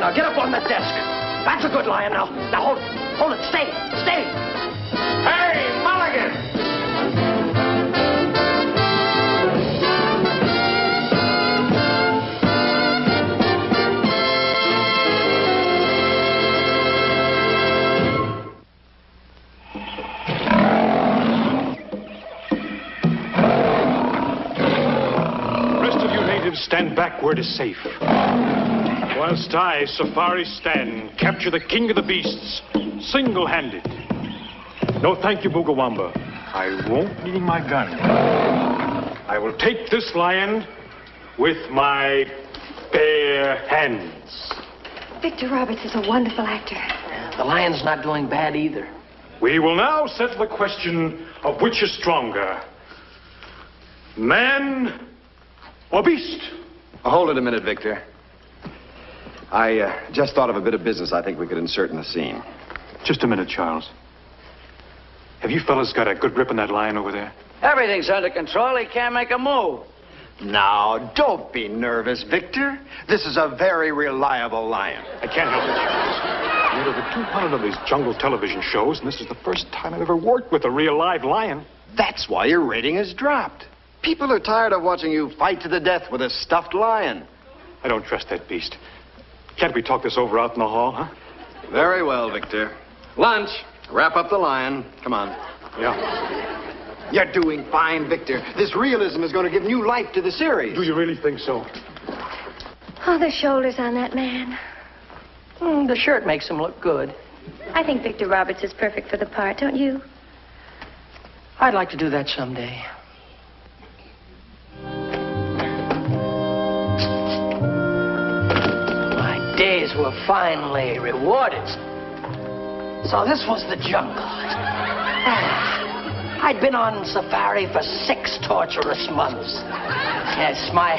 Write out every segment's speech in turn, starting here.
Now get up on that desk. That's a good lion now. Now hold it. Hold it. Stay. Stay. Hey, Mulligan! Stand back where it is safe. Whilst I, Safari Stan, capture the king of the beasts, single-handed. No, thank you, Boogawamba. I won't need my gun. I will take this lion with my bare hands. Victor Roberts is a wonderful actor. The lion's not doing bad either. We will now settle the question of which is stronger, man or beast? Hold it a minute, Victor. I just thought of a bit of business I think we could insert in the scene. Just a minute, Charles. Have you fellas got a good grip on that lion over there? Everything's under control. He can't make a move. Now, don't be nervous, Victor. This is a very reliable lion. I can't help it, Charles. I've made over 200 of these jungle television shows, and this is the first time I've ever worked with a real live lion. That's why your rating has dropped. People are tired of watching you fight to the death with a stuffed lion. I don't trust that beast. Can't we talk this over out in the hall, huh? Very well, Victor. Lunch. Wrap up the lion. Come on. Yeah. You're doing fine, Victor. This realism is going to give new life to the series. Do you really think so? Oh, the shoulders on that man. The shirt makes him look good. I think Victor Roberts is perfect for the part, don't you? I'd like to do that someday. My days were finally rewarded. So this was the jungle. I'd been on safari for 6 torturous months. Yes, my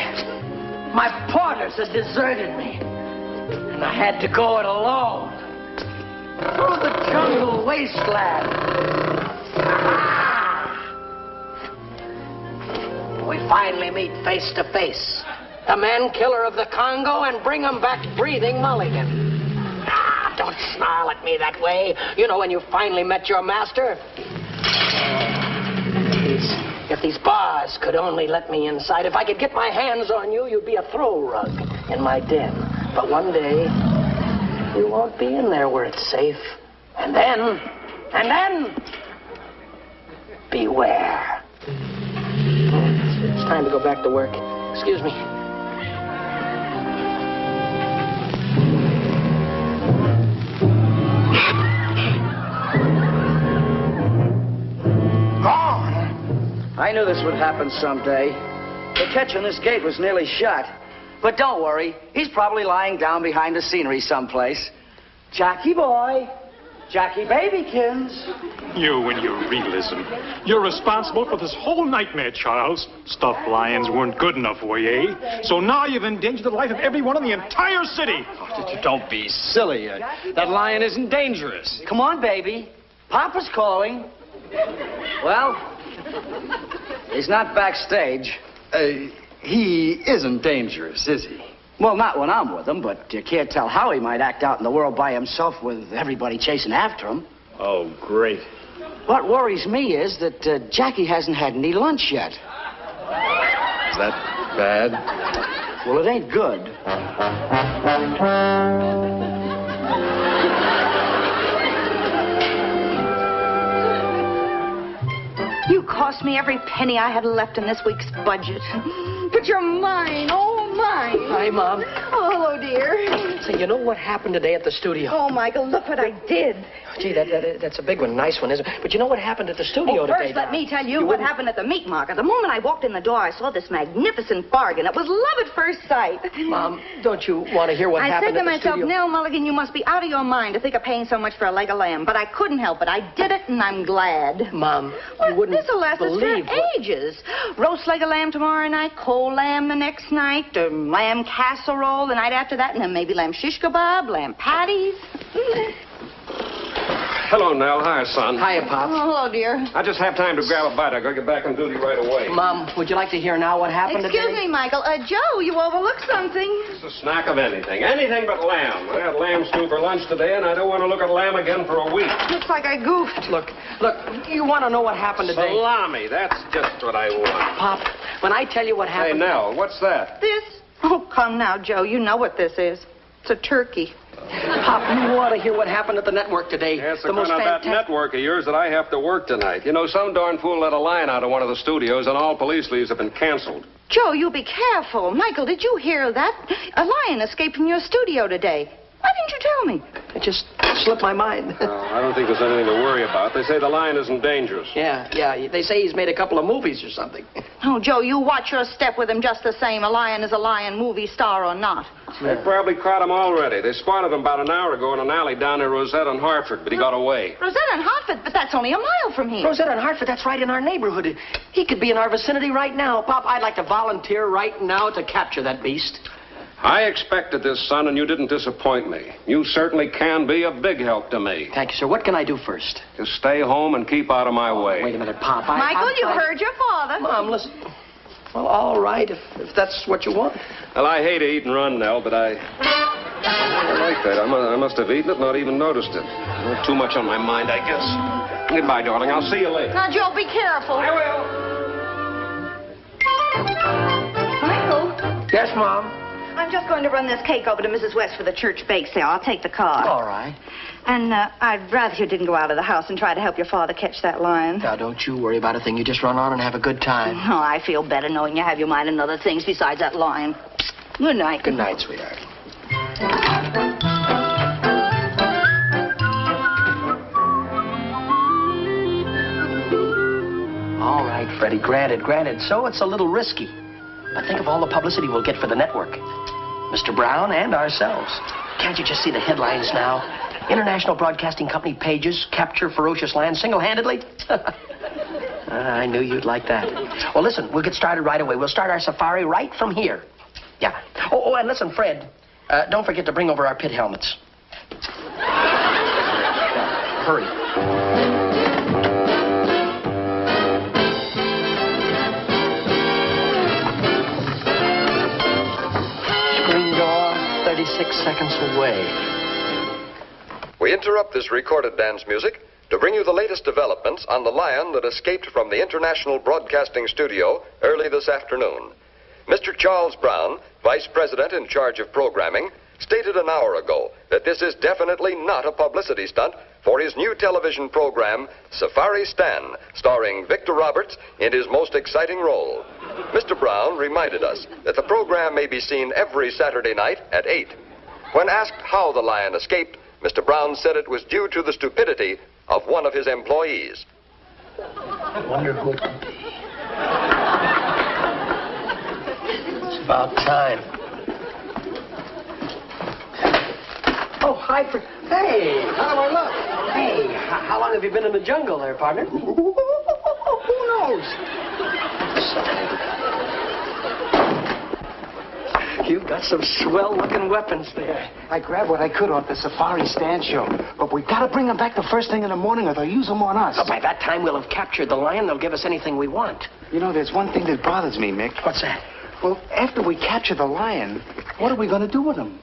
porters had deserted me. And I had to go it alone. Through the jungle wasteland. We finally meet face to face. The man killer of the Congo and bring him back breathing Mulligan. Don't snarl at me that way. You know when you finally met your master. If these bars could only let me inside, if I could get my hands on you, you'd be a throw rug in my den. But one day, you won't be in there where it's safe. And then, beware. It's time to go back to work. Excuse me. I knew this would happen someday. The catch on this gate was nearly shut. But don't worry, he's probably lying down behind the scenery someplace. Jackie boy, Jackie babykins. You and your realism. You're responsible for this whole nightmare, Charles. Stuffed lions weren't good enough for you, eh? So now you've endangered the life of everyone in the entire city. Oh, don't be silly. That lion isn't dangerous. Come on, baby. Papa's calling. Well, he's not backstage. He isn't dangerous, is he? Well, not when I'm with him, but you can't tell how he might act out in the world by himself with everybody chasing after him. Oh, great. What worries me is that Jackie hasn't had any lunch yet. Is that bad? Well, it ain't good. You cost me every penny I had left in this week's budget. But you're mine, oh, mine. Hi, Mom. Oh, hello, dear. So you know what happened today at the studio? Oh, Michael, look what I did. Gee, that's a big one. Nice one, isn't it? But you know what happened at the studio today? First, let me tell you what happened at the meat market. The moment I walked in the door, I saw this magnificent bargain. It was love at first sight. Mom, don't you want to hear what happened at the studio? I said to myself, Nell Mulligan, you must be out of your mind to think of paying so much for a leg of lamb. But I couldn't help it. I did it, and I'm glad. Mom, you wouldn't this'll last us believe for ages. Roast leg of lamb tomorrow night, cold lamb the next night, lamb casserole the night after that, and then maybe lamb shish kebab, lamb patties. Hello, Nell. Hi, son. Hiya, Pop. Oh, hello, dear. I just have time to grab a bite. I gotta get back on duty right away. Mom, would you like to hear now what happened Excuse today? me, Michael. Joe, you overlooked something. It's a snack of anything. Anything but lamb. I had lamb stew for lunch today, and I don't want to look at lamb again for a week. Looks like I goofed. Look, you want to know what happened today? Salami. That's just what I want. Pop, when I tell you what Hey, happened... Nell, what's that? This? Oh, come now, Joe. You know what this is. It's a turkey. Pop, you want to hear what happened at the network today? Yeah, it's the kind of that network of yours that I have to work tonight. You know, some darn fool let a lion out of one of the studios, and all police leads have been canceled. Joe, you be careful. Michael, did you hear that? A lion escaped from your studio today. Why didn't you tell me? It just slipped my mind. I don't think there's anything to worry about. They say the lion isn't dangerous. Yeah. They say he's made a couple of movies or something. Oh, Joe, you watch your step with him just the same. A lion is a lion, movie star or not. They probably caught him already. They spotted him about an hour ago in an alley down near Rosetta and Hartford, but he got away. Rosetta and Hartford, but that's only a mile from here. Rosetta and Hartford, that's right in our neighborhood. He could be in our vicinity right now. Pop, I'd like to volunteer right now to capture that beast. I expected this, son, and you didn't disappoint me. You certainly can be a big help to me. Thank you, sir. What can I do first? Just stay home and keep out of my way. Wait a minute, Pop. Michael, you heard your father. Mom, listen. Well, all right, if that's what you want. Well, I hate to eat and run, Nell, but I like that. I must have eaten it, not even noticed it. Too much on my mind, I guess. Goodbye, darling. I'll see you later. Now, Joe, be careful. I will. Michael, Yes, Mom? I'm just going to run this cake over to Mrs. West for the church bake sale. I'll take the car. All right. And I'd rather you didn't go out of the house and try to help your father catch that lion. Now, don't you worry about a thing. You just run on and have a good time. Oh, I feel better knowing you have your mind on other things besides that lion. Good night. Good night, sweetheart. All right, Freddy, granted. So it's a little risky. But think of all the publicity we'll get for the network. Mr. Brown and ourselves. Can't you just see the headlines now? International Broadcasting Company pages, capture ferocious lion single-handedly? I knew you'd like that. Well, listen, we'll get started right away. We'll start our safari right from here. Yeah. Oh, and listen, Fred, don't forget to bring over our pit helmets. Hurry. Screen door, 36 seconds away. We interrupt this recorded dance music to bring you the latest developments on the lion that escaped from the International Broadcasting Studio early this afternoon. Mr. Charles Brown, Vice President in charge of programming, stated an hour ago that this is definitely not a publicity stunt for his new television program, Safari Stan, starring Victor Roberts in his most exciting role. Mr. Brown reminded us that the program may be seen every Saturday night at 8. When asked how the lion escaped, Mr. Brown said it was due to the stupidity of one of his employees. I wonder who it could be. It's about time. Oh, hi, Fred. Hey, how do I look? Hey, how long have you been in the jungle there, partner? Who knows? You've got some swell-looking weapons there. I grabbed what I could off the Safari Stand show. But we gotta bring them back the first thing in the morning or they'll use them on us. Oh, by that time, we'll have captured the lion. They'll give us anything we want. You know, there's one thing that bothers me, Mick. What's that? Well, after we capture the lion, what are we gonna do with him?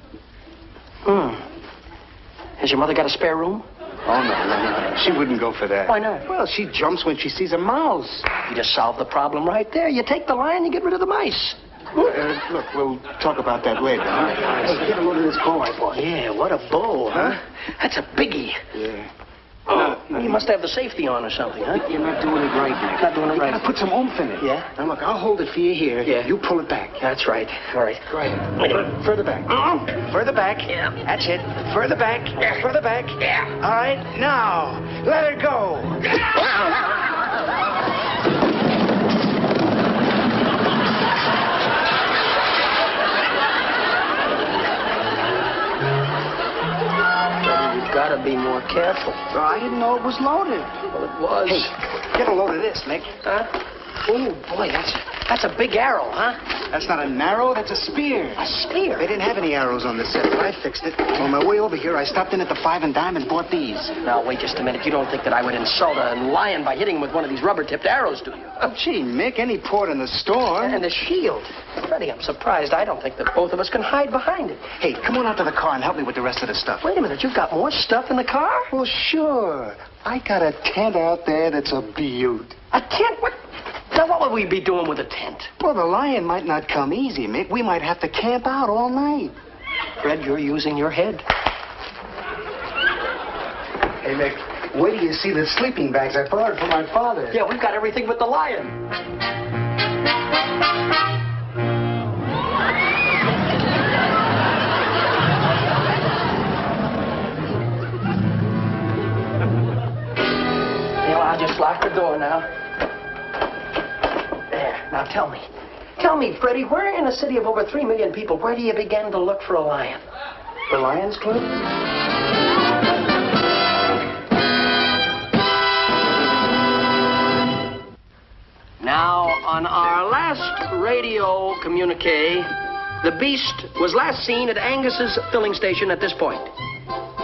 Has your mother got a spare room? Oh, no. She wouldn't go for that. Why not? Well, she jumps when she sees a mouse. You just solved the problem right there. You take the lion, you get rid of the mice. Look, we'll talk about that later, huh? Hey, get a load of this bow I bought. Yeah, what a bow, huh? That's a biggie. Yeah. Oh, you must have the safety on or something, huh? You're not doing it right, Mick. Not doing it right. You gotta put some oomph in it. Yeah? Now, look, I'll hold it for you here. Yeah. You pull it back. That's right. All right. Go ahead. Further back. Further back. Yeah. That's it. Further back. Yeah. Further back. Yeah. All right, now, let her go. You've got to be more careful. Well, I didn't know it was loaded. Well, it was. Hey, get a load of this, Mick. Huh? Oh, boy, that's That's a big arrow, huh? That's not an arrow, that's a spear. A spear? They didn't have any arrows on the set, but I fixed it. On my way over here, I stopped in at the Five and Dime and bought these. Now, wait just a minute. You don't think that I would insult a lion by hitting him with one of these rubber-tipped arrows, do you? Oh, gee, Mick, any port in the storm. And the shield. Freddie, I'm surprised. I don't think that both of us can hide behind it. Hey, come on out to the car and help me with the rest of the stuff. Wait a minute. You've got more stuff in the car? Well, sure. I got a tent out there that's a beaut. A tent? What? Now, what would we be doing with a tent? Well, the lion might not come easy, Mick. We might have to camp out all night. Fred, you're using your head. Hey, Mick, wait till you see the sleeping bags I borrowed from my father. Yeah, we've got everything but the lion. I'll just lock the door now. There. Now tell me, Freddie, where in a city of over 3 million people, where do you begin to look for a lion? The Lions Club? Now, on our last radio communique, the beast was last seen at Angus's filling station at this point.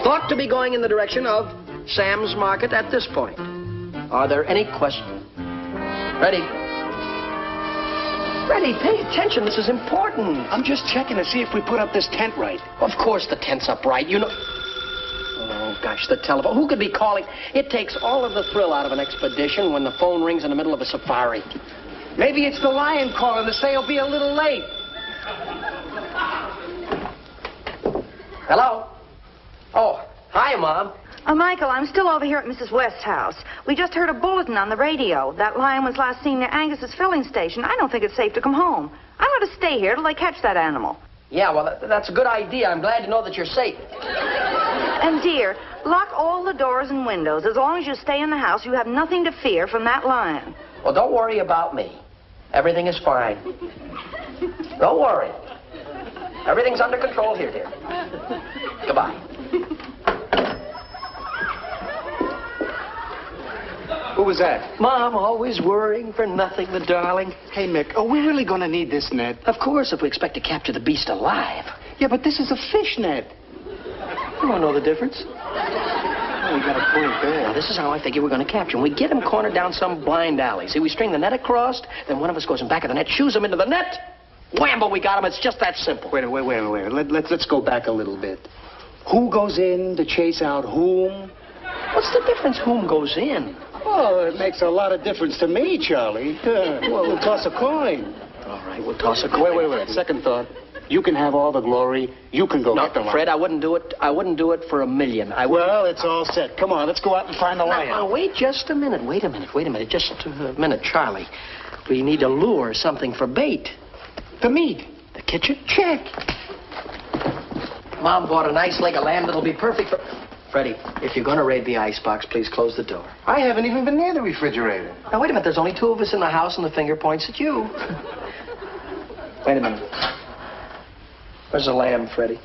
Thought to be going in the direction of Sam's Market at this point. Are there any questions? Freddie, pay attention. This is important. I'm just checking to see if we put up this tent right. Of course the tent's up right. You know... Oh, gosh, the telephone. Who could be calling? It takes all of the thrill out of an expedition when the phone rings in the middle of a safari. Maybe it's the lion calling to say he'll be a little late. Hello? Oh, hi, Mom. Michael, I'm still over here at Mrs. West's house. We just heard a bulletin on the radio. That lion was last seen near Angus's filling station. I don't think it's safe to come home. I'm going to stay here till they catch that animal. Yeah, well, that's a good idea. I'm glad to know that you're safe. And, dear, lock all the doors and windows. As long as you stay in the house, you have nothing to fear from that lion. Well, don't worry about me. Everything is fine. Don't worry. Everything's under control here, dear. Goodbye. Who was that? Mom, always worrying for nothing, the darling. Hey, Mick, are we really going to need this net? Of course, if we expect to capture the beast alive. Yeah, but this is a fish net. You don't know the difference. Oh, we got a point there. Now, this is how I figure we're going to capture him. We get him cornered down some blind alley. See, we string the net across, then one of us goes in back of the net, shoos him into the net. Wham, but we got him. It's just that simple. Wait. Let's go back a little bit. Who goes in to chase out whom? What's the difference whom goes in? Oh, it makes a lot of difference to me, Charlie. Well, we'll toss a coin. All right, we'll toss a coin. Wait. Second thought. You can have all the glory. You can go get the lion. Fred, I wouldn't do it. I wouldn't do it for a million. Well, it's all set. Come on, let's go out and find the lion. Now, wait just a minute. Wait a minute. Just a minute, Charlie. We need to lure something for bait. The meat. The kitchen? Check. Mom bought a nice leg of lamb that'll be perfect for... Freddie, if you're going to raid the icebox, please close the door. I haven't even been near the refrigerator. Now, wait a minute. There's only 2 of us in the house, and the finger points at you. Wait a minute. Where's the lamb, Freddie?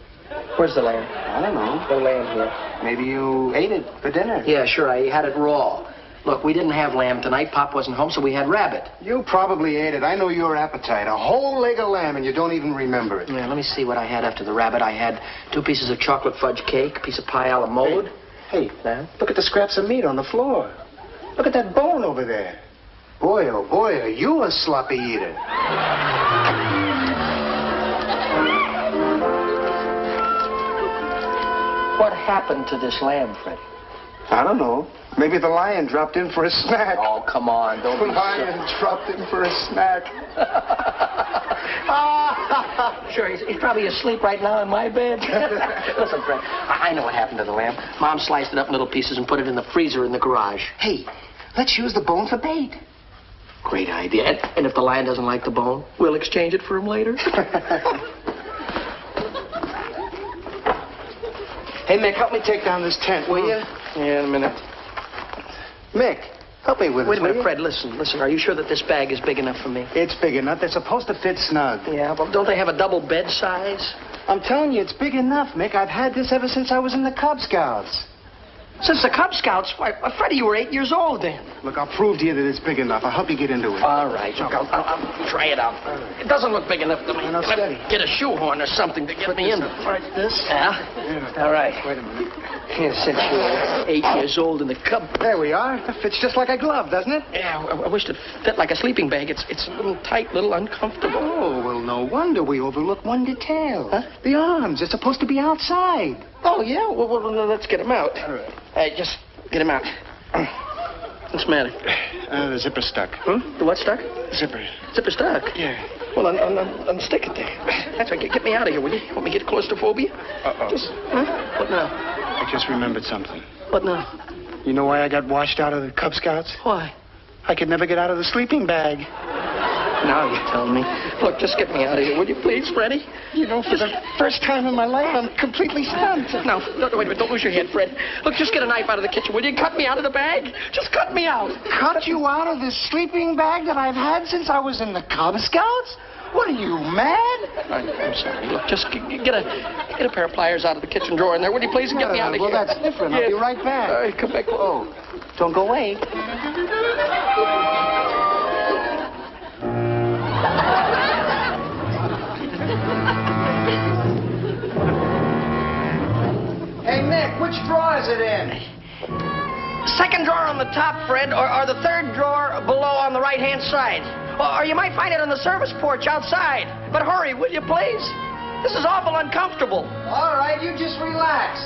Where's the lamb? I don't know. No lamb here. Maybe you ate it for dinner. Yeah, sure. I had it raw. Look, we didn't have lamb tonight. Pop wasn't home, so we had rabbit. You probably ate it. I know your appetite. A whole leg of lamb, and you don't even remember it. Yeah, let me see what I had after the rabbit. I had 2 pieces of chocolate fudge cake, a piece of pie a la mode. Hey, look at the scraps of meat on the floor. Look at that bone over there. Boy, oh boy, are you a sloppy eater. What happened to this lamb, Freddie? I don't know. Maybe the lion dropped in for a snack. Oh, come on. Don't be The lion dropped in for a snack. Sure, he's probably asleep right now in my bed. Listen, Fred, I know what happened to the lamb. Mom sliced it up in little pieces and put it in the freezer in the garage. Hey, let's use the bone for bait. Great idea. And if the lion doesn't like the bone, we'll exchange it for him later. Hey, Mick, help me take down this tent, will you? Yeah, in a minute. Mick, help me with this. Wait a minute, Fred, listen. Are you sure that this bag is big enough for me? It's big enough. They're supposed to fit snug. Yeah, well, don't they have a double bed size? I'm telling you, it's big enough, Mick. I've had this ever since I was in the Cub Scouts. Since the Cub Scouts? Why, Freddy, you were 8 years old then. Look, I'll prove to you that it's big enough. I'll help you get into it. All right, look, I'll try it out. It doesn't look big enough to me. No, steady. Get a shoehorn or something to get me in. Like this? Yeah? All right. Wait a minute. Yeah, since you were 8 years old in the Cub... There we are. It fits just like a glove, doesn't it? Yeah, I wished it fit like a sleeping bag. It's a little tight, a little uncomfortable. Oh, well, no wonder we overlook one detail. Huh? The arms. They're supposed to be outside. Oh, yeah? Well, let's get him out. All right. Hey, just get him out. What's the matter? The zipper's stuck. The what stuck? Zipper. Zipper stuck? Yeah. Well, unstick it there. That's right. Get me out of here, will you? Want me to get claustrophobia? Uh-oh. Just, What now? I just remembered something. What now? You know why I got washed out of the Cub Scouts? Why? I could never get out of the sleeping bag. Now you're telling me. Look, just get me out of here, will you please, Freddy? You know, for the first time in my life, I'm completely stunned. No, wait a minute. Don't lose your head, Fred. Look, just get a knife out of the kitchen, will you? Cut me out of the bag. Just cut me out. Cut you out of this sleeping bag that I've had since I was in the Cub Scouts? What are you, mad? I'm sorry. Look, just get a pair of pliers out of the kitchen drawer in there, will you please, and get me out of well, here. Well, that's different. I'll be right back. All right, come back. Oh, don't go away. Hey, Nick, which drawer is it in? Second drawer on the top, Fred, or the third drawer below on the right-hand side. Or you might find it on the service porch outside. But hurry, will you, please? This is awful uncomfortable. All right, you just relax.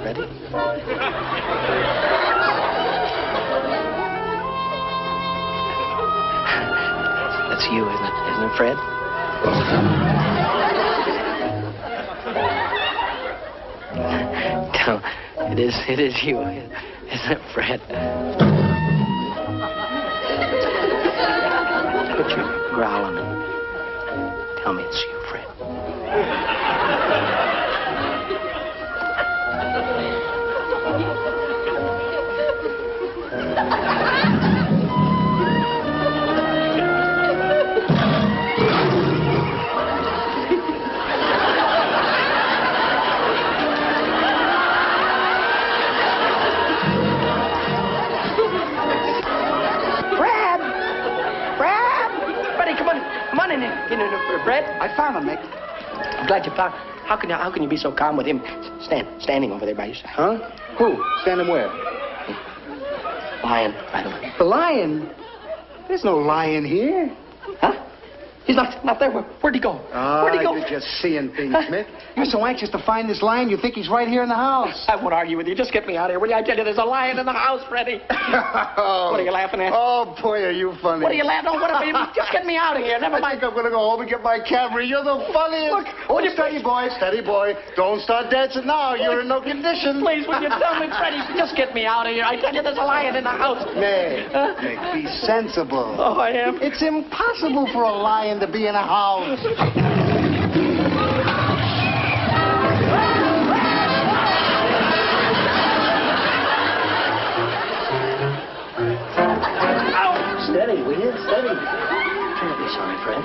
Ready? That's you, isn't it, Fred? No, it is you, isn't it, Fred? Quit your growling and tell me it's you, Fred. Fred? I found him, Nick. I'm glad you found. How can you be so calm with him standing over there by your side? Huh? Who? Standing where? Lion, by the way. The lion? There's no lion here. Huh? He's not there. Where'd he go? Where'd he go? You're just seeing things, Nick. You're so anxious to find this lion, you think he's right here in the house. I won't argue with you. Just get me out of here, will you? I tell you, there's a lion in the house, Freddy. What are you laughing at? Oh, boy, are you funny. What are you laughing at? Just get me out of here. Never I mind. think I'm going to go home and get my camera. You're the funniest. Look, steady, boy. Steady, boy. Don't start dancing now. You're in no condition. Please, will you tell me, Freddy? Just get me out of here. I tell you, there's a lion in the house. Nick, Nick, be sensible. Oh, I am. It's impossible for a lion to be in a house. Steady, will you? Steady. Try not to be sorry, Fred.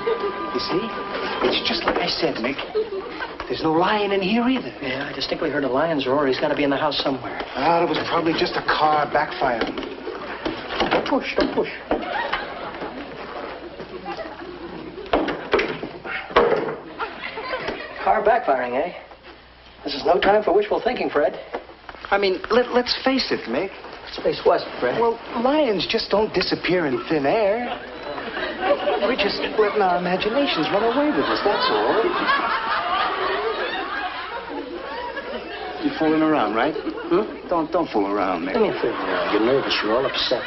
You see? It's just like I said, Nick. There's no lion in here either. Yeah, I distinctly heard a lion's roar. He's got to be in the house somewhere. It was probably just a car backfiring. Don't push, don't push. Car backfiring, eh? This is no time for wishful thinking, Fred. I mean, let's face it, Mick. Space what, Fred? Well, lions just don't disappear in thin air. We're just letting our imaginations run away with us, that's all. You're fooling around, right? Don't fool around, Mick. Let me fool around. You're nervous. You're all upset.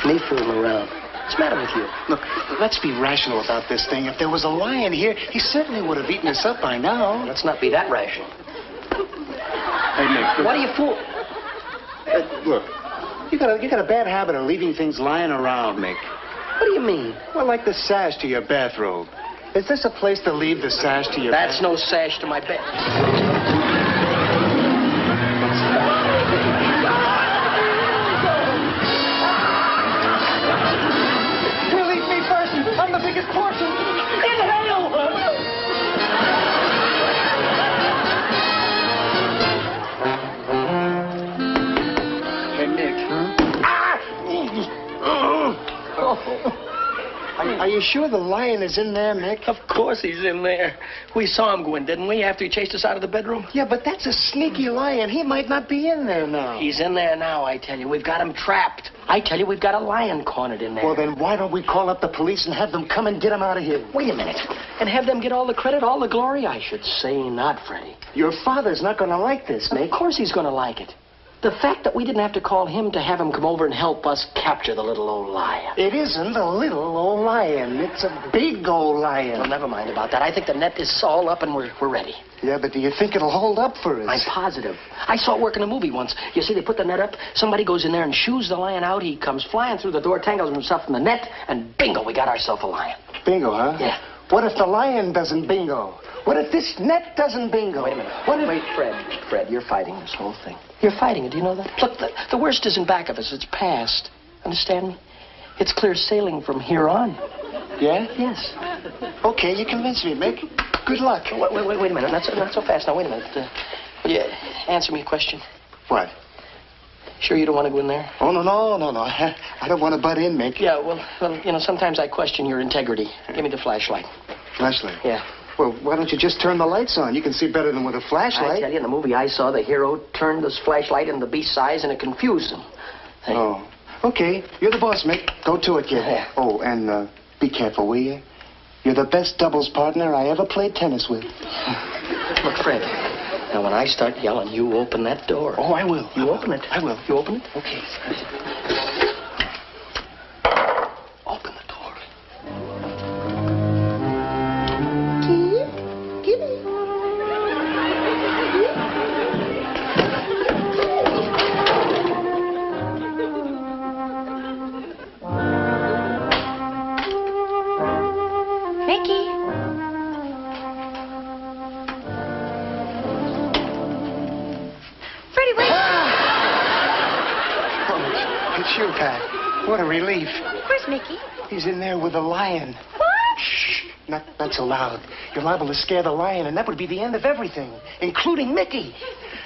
Me fooling around. What's the matter with you? Look, let's be rational about this thing. If there was a lion here, he certainly would have eaten us up by now. Let's not be that rational. Hey, Nick. What are you fool? Look, you got a bad habit of leaving things lying around, Mick. What do you mean? Well, like the sash to your bathrobe. Is this a place to leave the sash to your That's no sash to my bed. Oh. Are you sure the lion is in there, Mick? Of course he's in there. We saw him go in, didn't we, after he chased us out of the bedroom? Yeah, but that's a sneaky lion. He might not be in there now. He's in there now, I tell you. We've got him trapped. I tell you, we've got a lion cornered in there. Well, then why don't we call up the police and have them come and get him out of here? Wait a minute. And have them get all the credit, all the glory? I should say not, Freddy. Your father's not going to like this, Mick. Of course he's going to like it. The fact that we didn't have to call him to have him come over and help us capture the little old lion. It isn't a little old lion. It's a big old lion. Well, never mind about that. I think the net is all up and we're ready. Yeah, but do you think it'll hold up for us? I'm positive. I saw it work in a movie once. You see, they put the net up, somebody goes in there and shoos the lion out. He comes flying through the door, tangles himself in the net, and bingo, we got ourselves a lion. Bingo, huh? Yeah. What if the lion doesn't bingo? What if this net doesn't bingo? Wait a minute. What if... Wait, Fred, you're fighting this whole thing. You're fighting it, do you know that? Look, the worst isn't back of us, it's past. Understand me? It's clear sailing from here on. Yeah? Yes. Okay, you convinced me, Mick. Good luck. Wait a minute. Not so fast. Now, wait a minute. Will you answer me a question? What? Sure you don't want to go in there? Oh, no. I don't want to butt in, Mick. Yeah, well, you know, sometimes I question your integrity. Give me the flashlight. Flashlight? Yeah. Well, why don't you just turn the lights on? You can see better than with a flashlight. I tell you, in the movie I saw, the hero turned this flashlight into the beast's eyes and it confused him. Hey. Oh. Okay, you're the boss, Mick. Go to it, kid. Yeah. Oh, and be careful, will you? You're the best doubles partner I ever played tennis with. Look, Fred, now when I start yelling, you open that door. Oh, I will. You open it. I will. You open it? Okay. Open the door. Mickey. Freddy, wait. Oh, it's you, Pat. What a relief. Where's Mickey? He's in there with a lion. What? Shh. Not so loud. You're liable to scare the lion, and that would be the end of everything, including Mickey.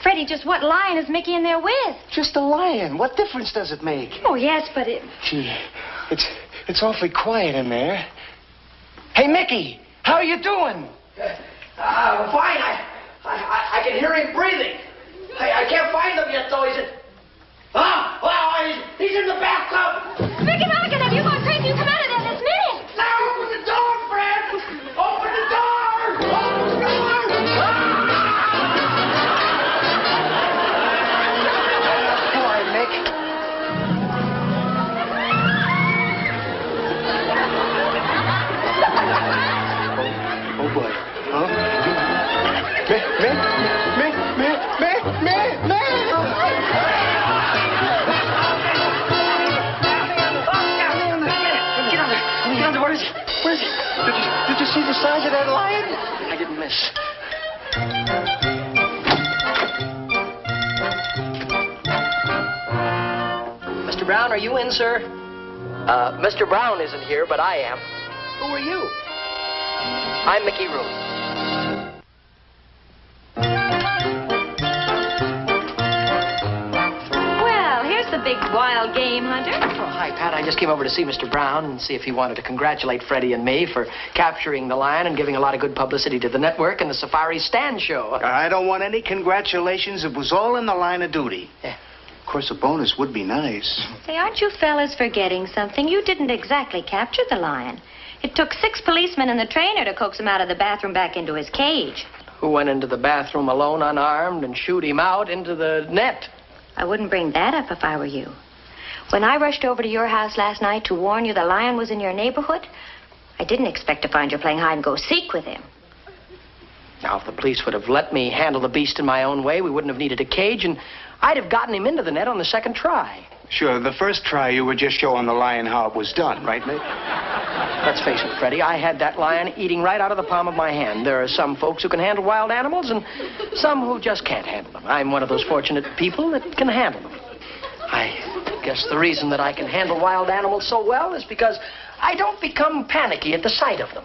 Freddy, just what lion is Mickey in there with? Just a lion. What difference does it make? Oh, yes, but it... Gee, it's awfully quiet in there. Hey, Mickey, how are you doing? Fine. I can hear him breathing. I can't find him yet, though. He's in... he's in the bathtub. Mickey Mulligan, have you gone crazy? You come out of there this minute. Now open the door, Fred. Open the door. Open the door. Boy, Mick. Oh, boy. Huh? Where is he? Did you see the size of that lion? I didn't miss. Mr. Brown, are you in, sir? Mr. Brown isn't here, but I am. Who are you? I'm Mickey Rooney. Well, here's the big wild game hunter. Oh, hi, Pat. I just came over to see Mr. Brown and see if he wanted to congratulate Freddy and me for capturing the lion and giving a lot of good publicity to the network and the Safari Stand show. I don't want any congratulations. It was all in the line of duty. Yeah. Of course, a bonus would be nice. Say, aren't you fellas forgetting something? You didn't exactly capture the lion. It took 6 policemen and the trainer to coax him out of the bathroom back into his cage. Who went into the bathroom alone, unarmed, and shoot him out into the net? I wouldn't bring that up if I were you. When I rushed over to your house last night to warn you the lion was in your neighborhood, I didn't expect to find you playing hide-and-go-seek with him. Now, if the police would have let me handle the beast in my own way, we wouldn't have needed a cage, and I'd have gotten him into the net on the second try. Sure, the first try you were just showing the lion how it was done, right, Mick? Let's face it, Freddy, I had that lion eating right out of the palm of my hand. There are some folks who can handle wild animals and some who just can't handle them. I'm one of those fortunate people that can handle them. I guess the reason that I can handle wild animals so well is because I don't become panicky at the sight of them.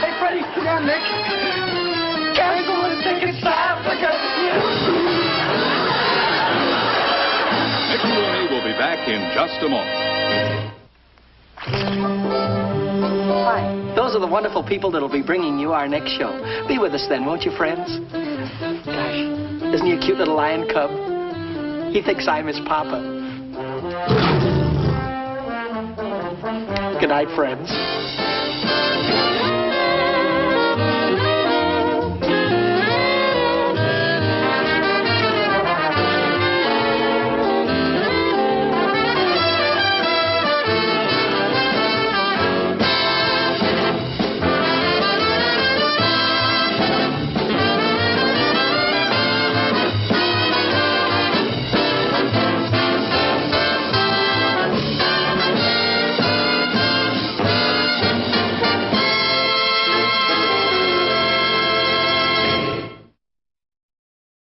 Hey, Freddy, come on, Mick. Carry the back in just a moment. Hi. Those are the wonderful people that'll be bringing you our next show. Be with us then, won't you, friends? Gosh, isn't he a cute little lion cub? He thinks I'm his papa. Good night, friends.